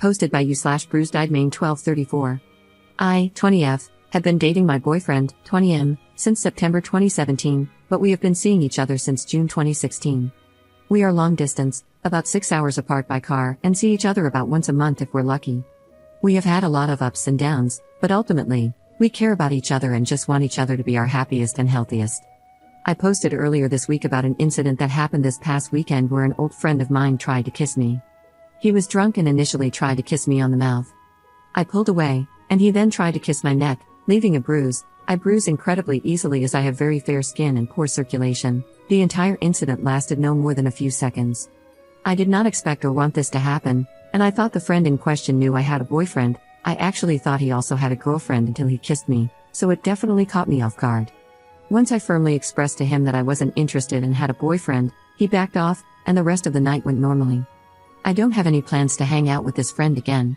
Posted by you/bruised-eyed-main 1234. I, 20F, have been dating my boyfriend, 20M, since September 2017, but we have been seeing each other since June 2016. We are long distance, about 6 hours apart by car, and see each other about once a month if we're lucky. We have had a lot of ups and downs, but ultimately, we care about each other and just want each other to be our happiest and healthiest. I posted earlier this week about an incident that happened this past weekend where an old friend of mine tried to kiss me. He was drunk and initially tried to kiss me on the mouth. I pulled away, and he then tried to kiss my neck, leaving a bruise. I bruise incredibly easily as I have very fair skin and poor circulation. The entire incident lasted no more than a few seconds. I did not expect or want this to happen, and I thought the friend in question knew I had a boyfriend. I actually thought he also had a girlfriend until he kissed me, so it definitely caught me off guard. Once I firmly expressed to him that I wasn't interested and had a boyfriend, he backed off, and the rest of the night went normally. I don't have any plans to hang out with this friend again.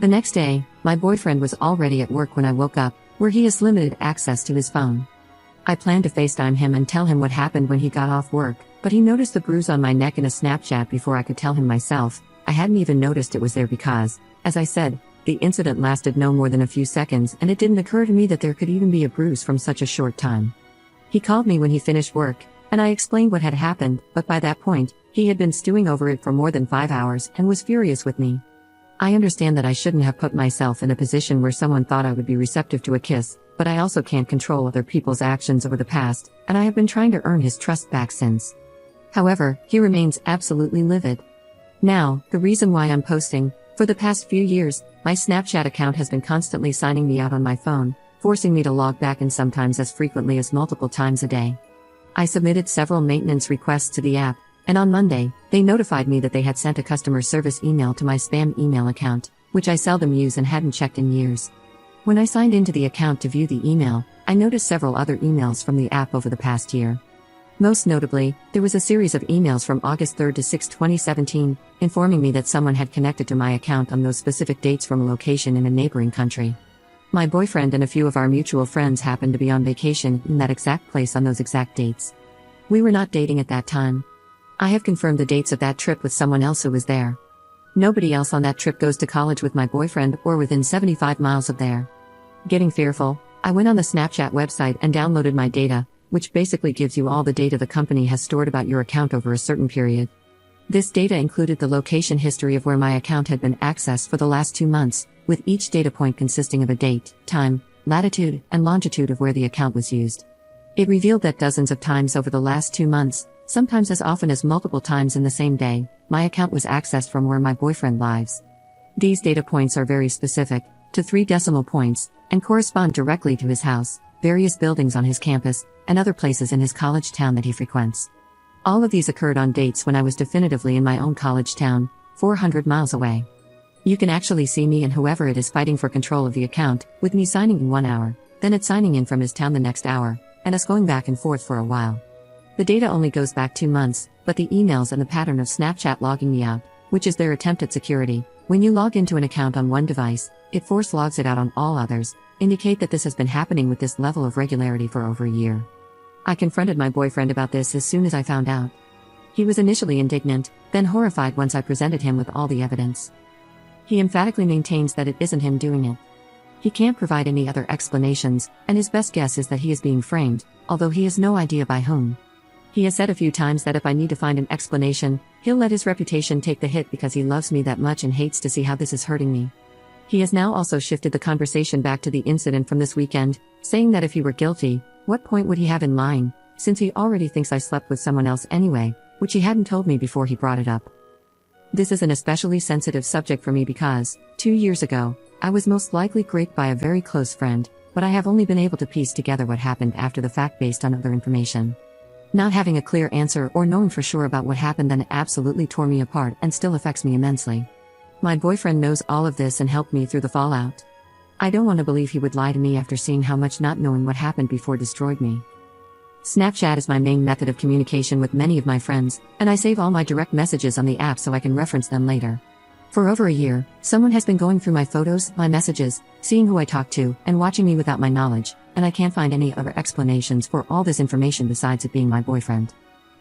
The next day, my boyfriend was already at work when I woke up, where he has limited access to his phone. I planned to FaceTime him and tell him what happened when he got off work, but he noticed the bruise on my neck in a Snapchat before I could tell him myself. I hadn't even noticed it was there because, as I said, the incident lasted no more than a few seconds and it didn't occur to me that there could even be a bruise from such a short time. He called me when he finished work, and I explained what had happened, but by that point, he had been stewing over it for more than 5 hours and was furious with me. I understand that I shouldn't have put myself in a position where someone thought I would be receptive to a kiss, but I also can't control other people's actions over the past, and I have been trying to earn his trust back since. However, he remains absolutely livid. Now, the reason why I'm posting: for the past few years, my Snapchat account has been constantly signing me out on my phone, forcing me to log back in sometimes as frequently as multiple times a day. I submitted several maintenance requests to the app, and on Monday, they notified me that they had sent a customer service email to my spam email account, which I seldom use and hadn't checked in years. When I signed into the account to view the email, I noticed several other emails from the app over the past year. Most notably, there was a series of emails from August 3 to 6, 2017, informing me that someone had connected to my account on those specific dates from a location in a neighboring country. My boyfriend and a few of our mutual friends happened to be on vacation in that exact place on those exact dates. We were not dating at that time. I have confirmed the dates of that trip with someone else who was there. Nobody else on that trip goes to college with my boyfriend or within 75 miles of there. Getting fearful, I went on the Snapchat website and downloaded my data, which basically gives you all the data the company has stored about your account over a certain period. This data included the location history of where my account had been accessed for the last 2 months, with each data point consisting of a date, time, latitude, and longitude of where the account was used. It revealed that dozens of times over the last 2 months, sometimes as often as multiple times in the same day, my account was accessed from where my boyfriend lives. These data points are very specific, to 3 decimal points, and correspond directly to his house, various buildings on his campus, and other places in his college town that he frequents. All of these occurred on dates when I was definitively in my own college town, 400 miles away. You can actually see me and whoever it is fighting for control of the account, with me signing in 1 hour, then it signing in from his town the next hour, and us going back and forth for a while. The data only goes back 2 months, but the emails and the pattern of Snapchat logging me out, which is their attempt at security, when you log into an account on one device, it force logs it out on all others, indicate that this has been happening with this level of regularity for over a year. I confronted my boyfriend about this as soon as I found out. He was initially indignant, then horrified once I presented him with all the evidence. He emphatically maintains that it isn't him doing it. He can't provide any other explanations, and his best guess is that he is being framed, although he has no idea by whom. He has said a few times that if I need to find an explanation, he'll let his reputation take the hit because he loves me that much and hates to see how this is hurting me. He has now also shifted the conversation back to the incident from this weekend, saying that if he were guilty, what point would he have in lying, since he already thinks I slept with someone else anyway, which he hadn't told me before he brought it up. This is an especially sensitive subject for me because, 2 years ago, I was most likely raped by a very close friend, but I have only been able to piece together what happened after the fact based on other information. Not having a clear answer or knowing for sure about what happened then absolutely tore me apart and still affects me immensely. My boyfriend knows all of this and helped me through the fallout. I don't want to believe he would lie to me after seeing how much not knowing what happened before destroyed me. Snapchat is my main method of communication with many of my friends, and I save all my direct messages on the app so I can reference them later. For over a year, someone has been going through my photos, my messages, seeing who I talk to, and watching me without my knowledge, and I can't find any other explanations for all this information besides it being my boyfriend.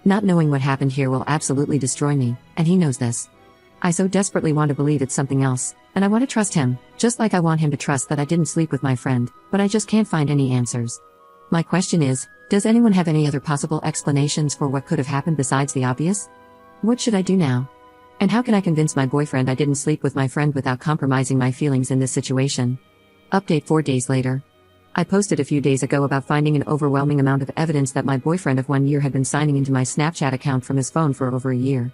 Not knowing what happened here will absolutely destroy me, and he knows this. I so desperately want to believe it's something else, and I want to trust him, just like I want him to trust that I didn't sleep with my friend, but I just can't find any answers. My question is, does anyone have any other possible explanations for what could have happened besides the obvious? What should I do now? And how can I convince my boyfriend I didn't sleep with my friend without compromising my feelings in this situation? Update 4 days later. I posted a few days ago about finding an overwhelming amount of evidence that my boyfriend of 1 year had been signing into my Snapchat account from his phone for over a year.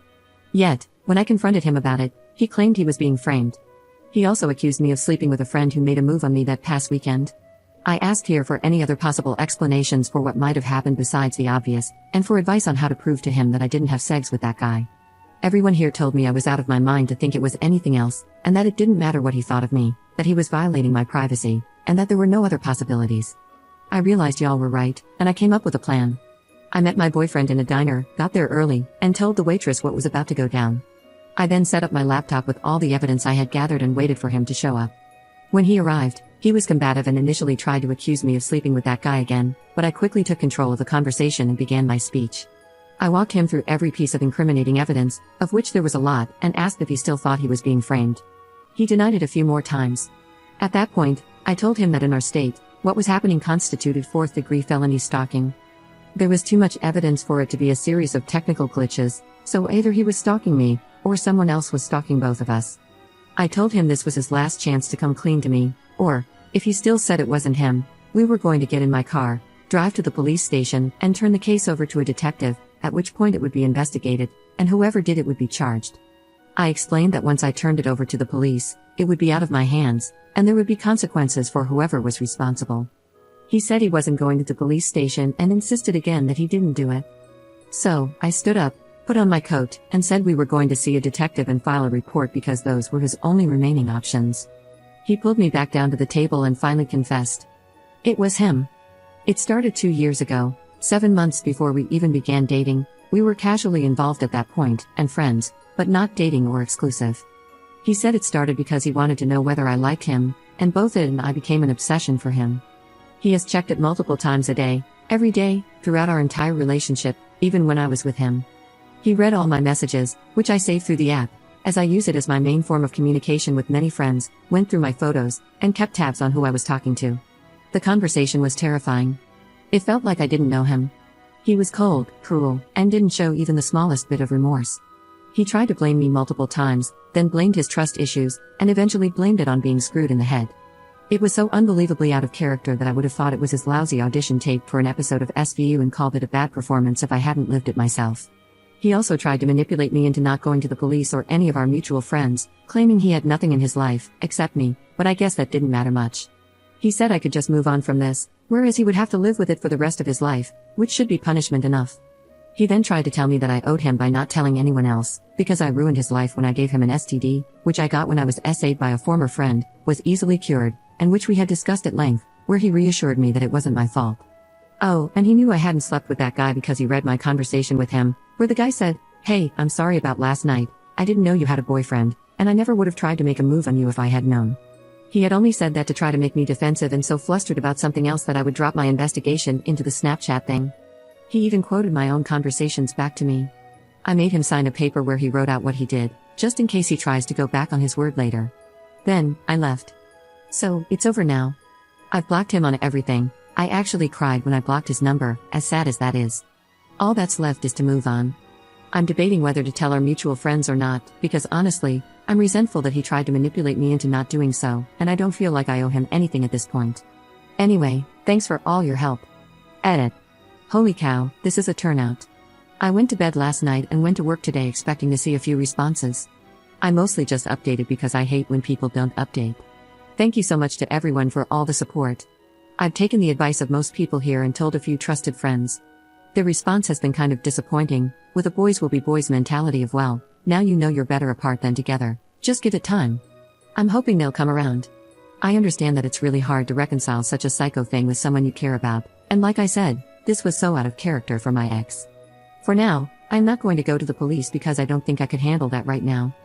Yet, when I confronted him about it, he claimed he was being framed. He also accused me of sleeping with a friend who made a move on me that past weekend. I asked here for any other possible explanations for what might have happened besides the obvious, and for advice on how to prove to him that I didn't have sex with that guy. Everyone here told me I was out of my mind to think it was anything else, and that it didn't matter what he thought of me, that he was violating my privacy, and that there were no other possibilities. I realized y'all were right, and I came up with a plan. I met my boyfriend in a diner, got there early, and told the waitress what was about to go down. I then set up my laptop with all the evidence I had gathered and waited for him to show up. When he arrived, he was combative and initially tried to accuse me of sleeping with that guy again, but I quickly took control of the conversation and began my speech. I walked him through every piece of incriminating evidence, of which there was a lot, and asked if he still thought he was being framed. He denied it a few more times. At that point, I told him that in our state, what was happening constituted fourth-degree felony stalking. There was too much evidence for it to be a series of technical glitches, so either he was stalking me, or someone else was stalking both of us. I told him this was his last chance to come clean to me, or, if he still said it wasn't him, we were going to get in my car, drive to the police station, and turn the case over to a detective, at which point it would be investigated, and whoever did it would be charged. I explained that once I turned it over to the police, it would be out of my hands, and there would be consequences for whoever was responsible. He said he wasn't going to the police station and insisted again that he didn't do it. So, I stood up, put on my coat, and said we were going to see a detective and file a report because those were his only remaining options. He pulled me back down to the table and finally confessed. It was him. It started 2 years ago. 7 months before we even began dating. We were casually involved at that point, and friends, but not dating or exclusive. He said it started because he wanted to know whether I liked him, and both it and I became an obsession for him. He has checked it multiple times a day, every day, throughout our entire relationship, even when I was with him. He read all my messages, which I saved through the app, as I use it as my main form of communication with many friends, went through my photos, and kept tabs on who I was talking to. The conversation was terrifying. It felt like I didn't know him. He was cold, cruel, and didn't show even the smallest bit of remorse. He tried to blame me multiple times, then blamed his trust issues, and eventually blamed it on being screwed in the head. It was so unbelievably out of character that I would have thought it was his lousy audition tape for an episode of SVU and called it a bad performance if I hadn't lived it myself. He also tried to manipulate me into not going to the police or any of our mutual friends, claiming he had nothing in his life, except me, but I guess that didn't matter much. He said I could just move on from this, whereas he would have to live with it for the rest of his life, which should be punishment enough. He then tried to tell me that I owed him by not telling anyone else, because I ruined his life when I gave him an STD, which I got when I was SA'd by a former friend, was easily cured, and which we had discussed at length, where he reassured me that it wasn't my fault. Oh, and he knew I hadn't slept with that guy because he read my conversation with him, where the guy said, "Hey, I'm sorry about last night, I didn't know you had a boyfriend, and I never would have tried to make a move on you if I had known." He had only said that to try to make me defensive and so flustered about something else that I would drop my investigation into the Snapchat thing. He even quoted my own conversations back to me. I made him sign a paper where he wrote out what he did, just in case he tries to go back on his word later. Then, I left. So, it's over now. I've blocked him on everything. I actually cried when I blocked his number, as sad as that is. All that's left is to move on. I'm debating whether to tell our mutual friends or not, because honestly, I'm resentful that he tried to manipulate me into not doing so, and I don't feel like I owe him anything at this point. Anyway, thanks for all your help. Edit. Holy cow, this is a turnout. I went to bed last night and went to work today expecting to see a few responses. I mostly just updated because I hate when people don't update. Thank you so much to everyone for all the support. I've taken the advice of most people here and told a few trusted friends. Their response has been kind of disappointing, with a boys will be boys mentality of well, now you know you're better apart than together, just give it time. I'm hoping they'll come around. I understand that it's really hard to reconcile such a psycho thing with someone you care about, and like I said, this was so out of character for my ex. For now, I'm not going to go to the police because I don't think I could handle that right now.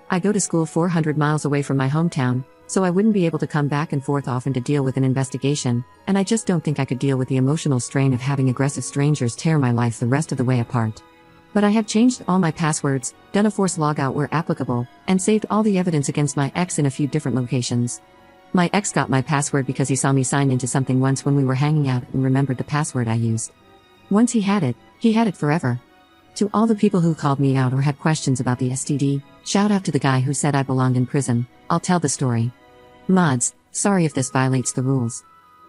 I go to school 400 miles away from my hometown, so I wouldn't be able to come back and forth often to deal with an investigation, and I just don't think I could deal with the emotional strain of having aggressive strangers tear my life the rest of the way apart. But I have changed all my passwords, done a forced logout where applicable, and saved all the evidence against my ex in a few different locations. My ex got my password because he saw me sign into something once when we were hanging out and remembered the password I used. Once he had it forever. To all the people who called me out or had questions about the STD, shout out to the guy who said I belonged in prison. I'll tell the story. Mods, sorry if this violates the rules.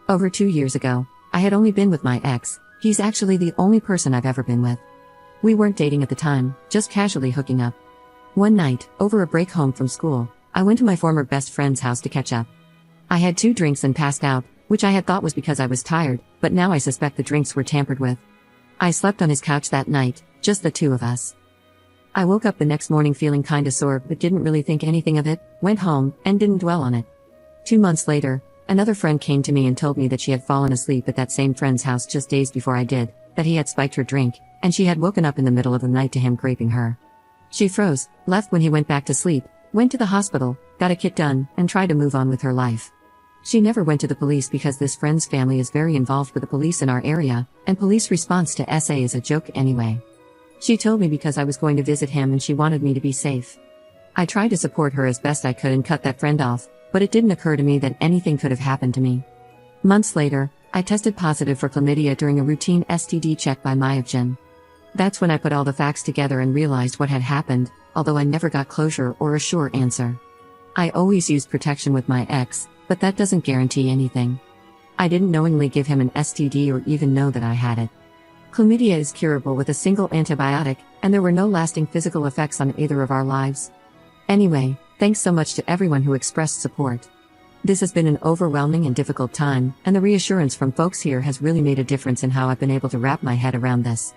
Over 2 years ago, I had only been with my ex. He's actually the only person I've ever been with. We weren't dating at the time, just casually hooking up. One night, over a break home from school, I went to my former best friend's house to catch up. I had 2 drinks and passed out, which I had thought was because I was tired, but now I suspect the drinks were tampered with. I slept on his couch that night, just the 2 of us. I woke up the next morning feeling kinda sore but didn't really think anything of it, went home, and didn't dwell on it. 2 months later, another friend came to me and told me that she had fallen asleep at that same friend's house just days before I did, that he had spiked her drink, and she had woken up in the middle of the night to him raping her. She froze, left when he went back to sleep, went to the hospital, got a kit done, and tried to move on with her life. She never went to the police because this friend's family is very involved with the police in our area, and police response to SA is a joke anyway. She told me because I was going to visit him and she wanted me to be safe. I tried to support her as best I could and cut that friend off, but it didn't occur to me that anything could have happened to me. Months later, I tested positive for chlamydia during a routine STD check by Myogene. That's when I put all the facts together and realized what had happened, although I never got closure or a sure answer. I always used protection with my ex, but that doesn't guarantee anything. I didn't knowingly give him an STD or even know that I had it. Chlamydia is curable with a single antibiotic, and there were no lasting physical effects on either of our lives. Anyway, thanks so much to everyone who expressed support. This has been an overwhelming and difficult time, and the reassurance from folks here has really made a difference in how I've been able to wrap my head around this.